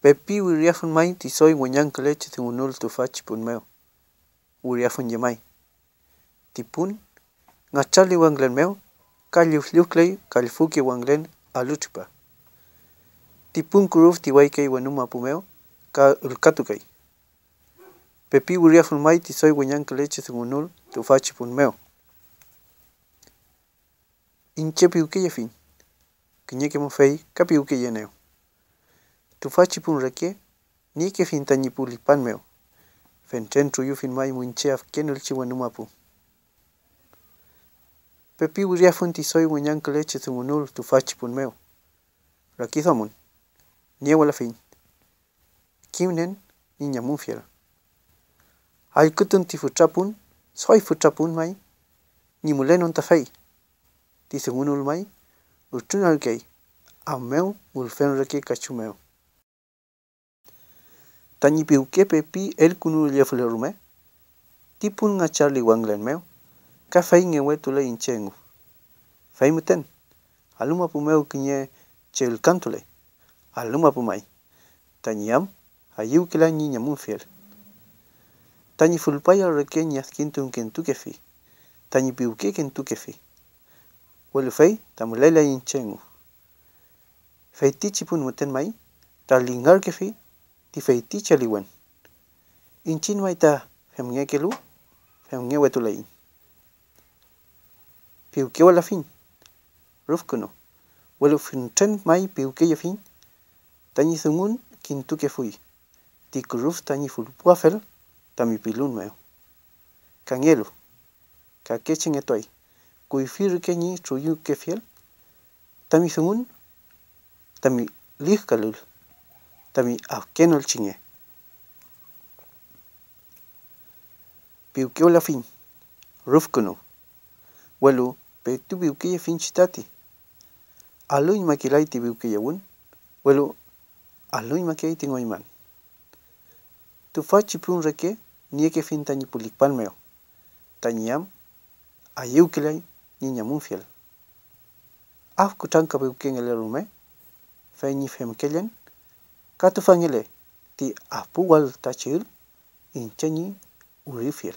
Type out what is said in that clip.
Pepi wiriafun mai tisoy wenyan kaleche tingunul tufachi pun meo. Wiriafun yemai. Tipun ngachali wanglen meo kalluflukley kalfuki wanglen aluchpa. Tipun kuruf tiwaykay wanuma pumeo ka ulkatukay. Pepi wiriafun mai tisoy wenyan kaleche tingunul tufachi pun meo. Inchepi ukeyafin. Kinyeke mofei kapi ukeyeneo. Tufachi pun reke ni que fin tañipulipan meo. Fenchen truyu fin mai muncheaf kenul chiwanumapu. Pepi wiriafun tisoy wenyan kaleche tingunul tufachi pun meo. Rakithamun. Niewala fin. Kimnen niña munfiel. Alkutun tifutrapun soy futrapun mai ni mulenon tafei. Tisengunul mai utun alkei. Ameo ulfen reke kachumeo. Tañipiuke pepi el kunul yafulerume. Tipun ngacharli wanglen meo. Ka fei ngewetule inchengu. Fei muten. Aluma pumeo kinye chel cantule. Aluma pumai. Tañiam ayu kila niña munfiel. Tañifulpaya reke ñasquintun kentukefi. Tañipiuke kentukefi. Huelu fei tamulela inchengu. Fei tichipun muten mai. Talingar kefi. Ti fei tichaliwen. Inchin maita femngekelu. Femngewetulei. Piuke wala fin. Rufkuno. Huelu finchen mai piuke ya fin. Tañisungun kintuke fui. Tikuruf tañifulpuafel. Tamipilun meo. Kangelu. Kakechen etoy. Kuifir kenyi truyu kefiel. Tamisungun. Tami lihkalul. Tami afkenol chinge. Piuke wala fin. Rufkuno. Huelu petu piuke ya fin chitati. Aluy makilay ti piuke ya wun. Huelu aluy makilay tingoyman. Tufachi pun reke nieke fin tañipulikpan meo. Tañiam ayu kilay niña munfiel. Af kutanka piuke ngelerume. Fei nifem kellen. Katufangele ti apuwal tachil inchenyi urifiel.